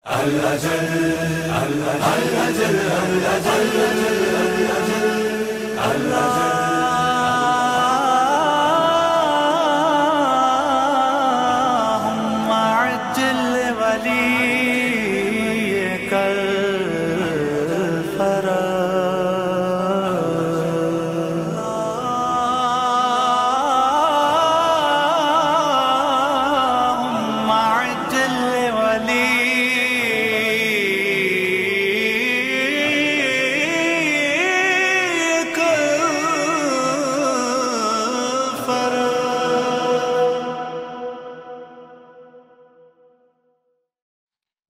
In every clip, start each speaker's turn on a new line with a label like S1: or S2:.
S1: اللهم عجل وليك اللهم عجل وليك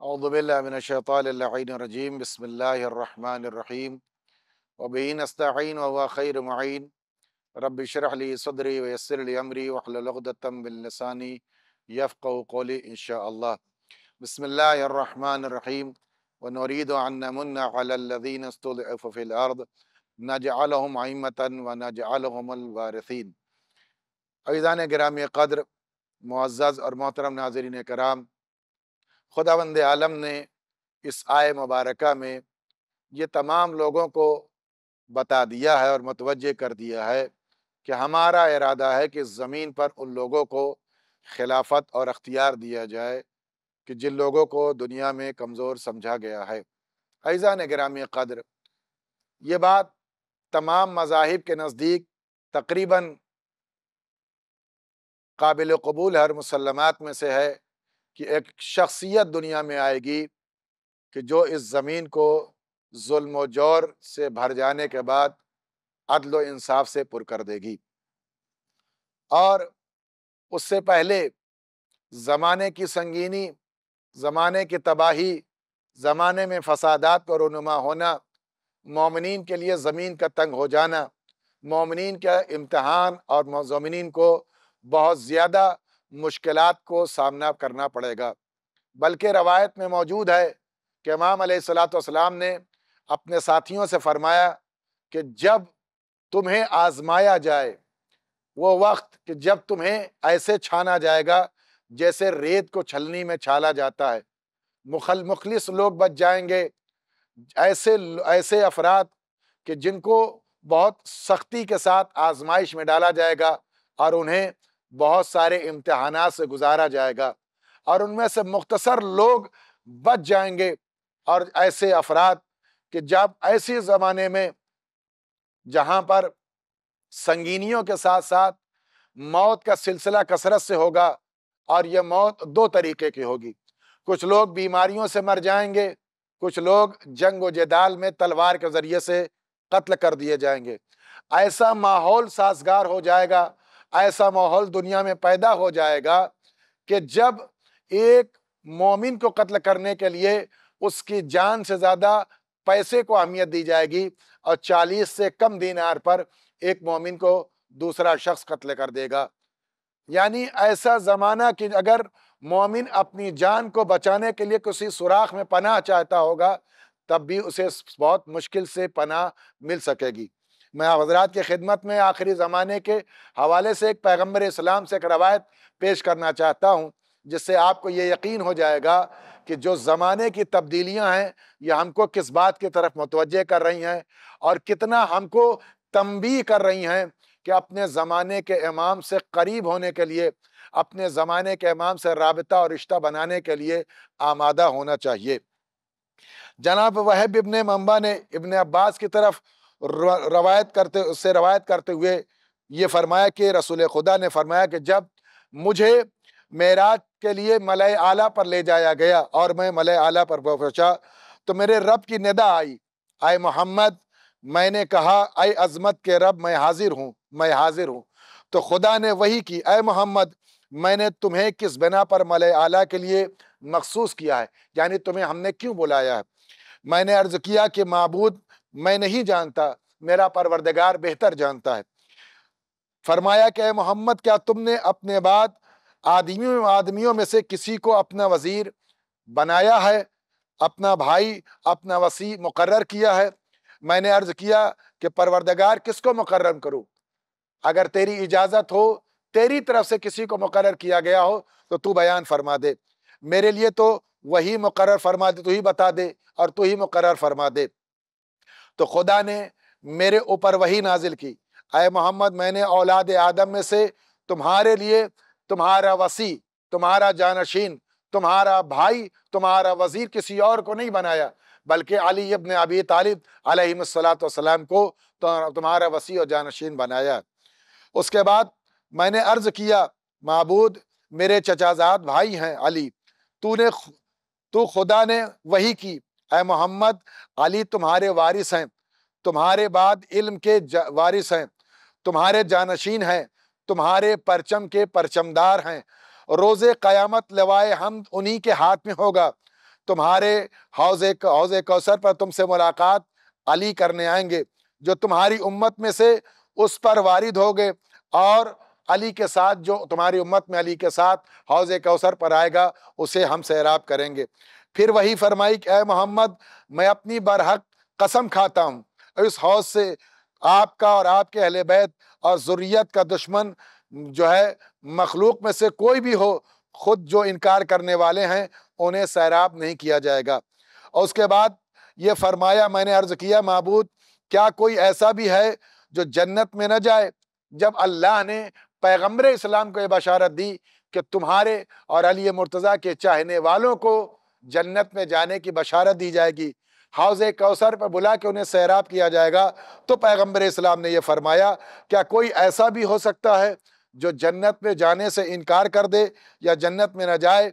S2: اعوذ باللہ من الشیطان اللعین الرجیم بسم اللہ الرحمن الرحیم وبہ نستعین وهو خیر معین رب اشرح لی صدری ویسر لی امری واحلل عقدۃ من لسانی یفقهوا قولی انشاءاللہ۔ بسم اللہ الرحمن الرحیم ونرید ان نمن علی الذین استضعفوا فی الارض نجعلهم ائمة ونجعلهم الوارثین۔ عزیزان گرامی قدر، معزز اور محترم ناظرین کرام، خداوند عالم نے اس آیے مبارکہ میں یہ تمام لوگوں کو بتا دیا ہے اور متوجہ کر دیا ہے کہ ہمارا ارادہ ہے کہ زمین پر ان لوگوں کو خلافت اور اختیار دیا جائے کہ جن لوگوں کو دنیا میں کمزور سمجھا گیا ہے۔ عزیزان گرامی قدر، یہ بات تمام مذاہب کے نزدیک تقریباً قابل قبول ہے اور مسلمات میں سے ہے کہ ایک شخصیت دنیا میں آئے گی کہ جو اس زمین کو ظلم و جور سے بھر جانے کے بعد عدل و انصاف سے پر کر دے گی، اور اس سے پہلے زمانے کی سنگینی، زمانے کی تباہی، زمانے میں فسادات کا رونما ہونا، مومنین کے لیے زمین کا تنگ ہو جانا، مومنین کا امتحان اور مومنین کو بہت زیادہ مشکلات کو سامنا کرنا پڑے گا۔ بلکہ روایت میں موجود ہے کہ امام علیہ السلام نے اپنے ساتھیوں سے فرمایا کہ جب تمہیں آزمایا جائے، وہ وقت کہ جب تمہیں ایسے چھانا جائے گا جیسے ریت کو چھلنی میں چھالا جاتا ہے، مخلص لوگ بچ جائیں گے، ایسے افراد کہ جن کو بہت سختی کے ساتھ آزمائش میں ڈالا جائے گا اور انہیں بہت سارے امتحانات سے گزارا جائے گا، اور ان میں سے مختصر لوگ بچ جائیں گے، اور ایسے افراد کہ جب ایسی زمانے میں جہاں پر سنگینیوں کے ساتھ ساتھ موت کا سلسلہ کثرت سے ہوگا، اور یہ موت دو طریقے کی ہوگی۔ کچھ لوگ بیماریوں سے مر جائیں گے، کچھ لوگ جنگ و جدال میں تلوار کے ذریعے سے قتل کر دیے جائیں گے۔ ایسا ماحول سازگار ہو جائے گا، ایسا ماحول دنیا میں پیدا ہو جائے گا کہ جب ایک مومن کو قتل کرنے کے لیے اس کی جان سے زیادہ پیسے کو اہمیت دی جائے گی، اور 40 سے کم دینار پر ایک مومن کو دوسرا شخص قتل کر دے گا۔ یعنی ایسا زمانہ کہ اگر مومن اپنی جان کو بچانے کے لیے کسی سوراخ میں پناہ چاہتا ہوگا تب بھی اسے بہت مشکل سے پناہ مل سکے گی۔ میں حضرات کی خدمت میں آخری زمانے کے حوالے سے ایک پیغمبر اسلام سے ایک روایت پیش کرنا چاہتا ہوں، جس سے آپ کو یہ یقین ہو جائے گا کہ جو زمانے کی تبدیلیاں ہیں یہ ہم کو کس بات کی طرف متوجہ کر رہی ہیں، اور کتنا ہم کو تنبیہ کر رہی ہیں کہ اپنے زمانے کے امام سے قریب ہونے کے لیے، اپنے زمانے کے امام سے رابطہ اور رشتہ بنانے کے لیے آمادہ ہونا چاہیے۔ جناب وہب ابن منبع نے ابن عباس کی طرف روایت کرتے ہوئے یہ فرمایا کہ رسول خدا نے فرمایا کہ جب مجھے معراج کے لیے ملائے اعلیٰ پر لے جایا گیا اور میں ملائے اعلیٰ پر پہنچا تو میرے رب کی ندا آئی، اے محمد۔ میں نے کہا اے عظمت کے رب، میں حاضر ہوں۔ تو خدا نے وحی کی، اے محمد، میں نے تمہیں کس بنا پر ملائے اعلیٰ کے لیے مخصوص کیا ہے، یعنی تمہیں ہم نے کیوں بلایا ہے؟ میں نے عرض کیا کہ معبود میں نہیں جانتا، میرا پروردگار بہتر جانتا ہے۔ فرمایا کہ اے محمد، کیا تم نے اپنے بعد آدمیوں میں سے کسی کو اپنا وزیر بنایا ہے، اپنا بھائی، اپنا وصی مقرر کیا ہے؟ میں نے عرض کیا کہ پروردگار کس کو مقرر کروں؟ اگر تیری اجازت ہو، تیری طرف سے کسی کو مقرر کیا گیا ہو تو تو بیان فرما دے۔ میرے لیے تو وہی مقرر فرما دے، تو ہی بتا دے اور تو ہی مقرر فرما دے۔ تو خدا نے میرے اوپر وحی نازل کی، اے محمد میں نے اولاد آدم میں سے تمہارے لیے تمہارا وصی، تمہارا جانشین، تمہارا بھائی، تمہارا وزیر کسی اور کو نہیں بنایا، بلکہ علی ابن ابی طالب علیہ السلام کو تمہارا وصی اور جانشین بنایا۔ اس کے بعد میں نے عرض کیا، معبود میرے چچا زاد بھائی ہیں علی، تو خدا نے وحی کی، اے محمد علی تمہارے وارث ہیں، تمہارے بعد علم کے وارث ہیں، تمہارے جانشین ہیں، تمہارے پرچم کے پرچمدار ہیں، روز قیامت لوائے حمد انہی کے ہاتھ میں ہوگا، تمہارے حوض کوثر پر تم سے ملاقات علی کرنے آئیں گے، جو تمہاری امت میں سے اس پر وارد ہوگے، اور علی کے ساتھ جو تمہاری امت میں علی کے ساتھ حوض کوثر پر آئے گا اسے ہم سیراب کریں گے۔ پھر وہی فرمائی کہ اے محمد میں اپنی برحق قسم کھاتا ہوں اس حوض سے آپ کا اور آپ کے اہل بیت اور ذریت کا دشمن جو ہے مخلوق میں سے کوئی بھی ہو، خود جو انکار کرنے والے ہیں انہیں سیراب نہیں کیا جائے گا۔ اور اس کے بعد یہ فرمایا، میں نے عرض کیا معبود کیا کوئی ایسا بھی ہے جو جنت میں نہ جائے؟ جب اللہ نے پیغمبر اسلام کو یہ بشارت دی کہ تمہارے اور علی مرتضیٰ کے چاہنے والوں کو جنت میں جانے کی بشارت دی جائے گی، حوض کوثر پر بلا کے انہیں سیراب کیا جائے گا، تو پیغمبر اسلام نے یہ فرمایا کیا کوئی ایسا بھی ہو سکتا ہے جو جنت میں جانے سے انکار کر دے یا جنت میں نہ جائے؟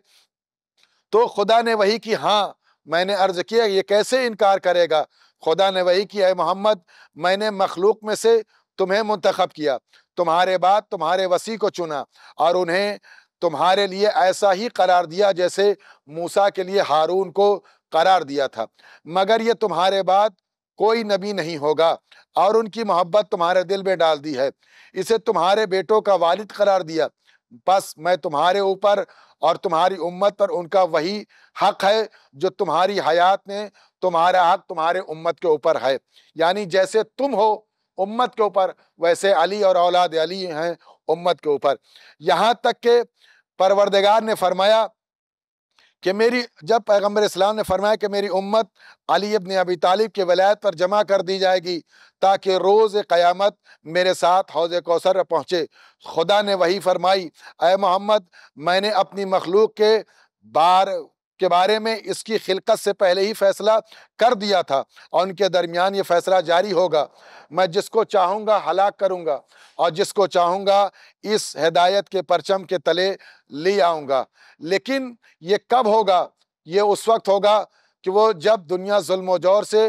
S2: تو خدا نے وحی کی، ہاں میں نے عرض کیا یہ کیسے انکار کرے گا؟ خدا نے وحی کی، اے محمد میں نے مخلوق میں سے تمہیں منتخب کیا، تمہارے بعد تمہارے وصی کو چنا، اور انہیں تمہارے لیے ایسا ہی قرار دیا جیسے موسیٰ کے لیے ہارون کو قرار دیا تھا، مگر یہ تمہارے بعد کوئی نبی نہیں ہوگا، اور ان کی محبت تمہارے دل میں ڈال دی ہے، اسے تمہارے بیٹوں کا والد قرار دیا، بس میں تمہارے اوپر اور تمہاری امت پر ان کا وہی حق ہے جو تمہاری حیات میں تمہارا حق تمہارے امت کے اوپر ہے، یعنی جیسے تم ہو امت کے اوپر ویسے علی اور اولاد علی ہیں امت کے اوپر۔ یہاں تک کہ پروردگار نے فرمایا کہ جب پیغمبر اسلام نے فرمایا کہ میری امت علی ابن ابی طالب کی ولایت پر جمع کر دی جائے گی تاکہ روز قیامت میرے ساتھ حوض کوثر پر پہنچے، خدا نے وہی فرمائی، اے محمد میں نے اپنی مخلوق کے بارے میں اس کی خلقت سے پہلے ہی فیصلہ کر دیا تھا، اور ان کے درمیان یہ فیصلہ جاری ہوگا، میں جس کو چاہوں گا ہلاک کروں گا اور جس کو چاہوں گا اس ہدایت کے پرچم کے تلے لے آؤں گا۔ لیکن یہ کب ہوگا؟ یہ اس وقت ہوگا کہ وہ جب دنیا ظلم و جور سے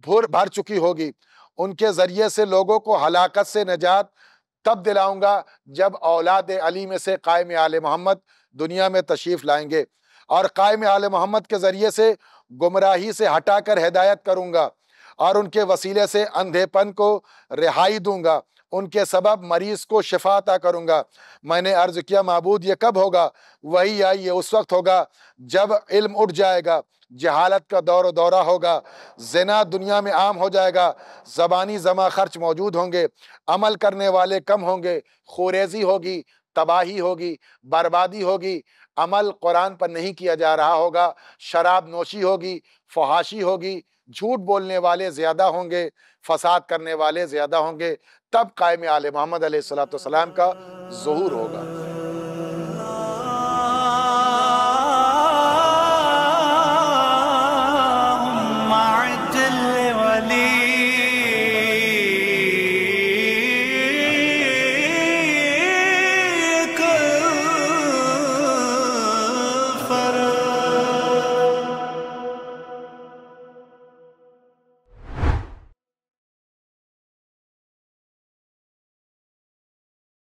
S2: بھر چکی ہوگی، ان کے ذریعے سے لوگوں کو ہلاکت سے نجات تب دلاؤں گا جب اولاد علی میں سے قائم آل محمد دنیا میں تشریف لائیں گے، اور قائم آل محمد کے ذریعے سے گمراہی سے ہٹا کر ہدایت کروں گا، اور ان کے وسیلے سے اندھے پن کو رہائی دوں گا، ان کے سبب مریض کو شفا عطا کروں گا۔ میں نے عرض کیا معبود یہ کب ہوگا؟ وہی آئی، یہ اس وقت ہوگا جب علم اٹھ جائے گا، جہالت کا دور و دورہ ہوگا، زنا دنیا میں عام ہو جائے گا، زبانی جمع خرچ موجود ہوں گے، عمل کرنے والے کم ہوں گے، خوریزی ہوگی، تباہی ہوگی، بربادی ہوگی، عمل قرآن پر نہیں کیا جا رہا ہوگا، شراب نوشی ہوگی، فحاشی ہوگی، جھوٹ بولنے والے زیادہ ہوں گے، فساد کرنے والے زیادہ ہوں گے، تب قائم آل محمد علیہ السلام کا ظہور ہوگا۔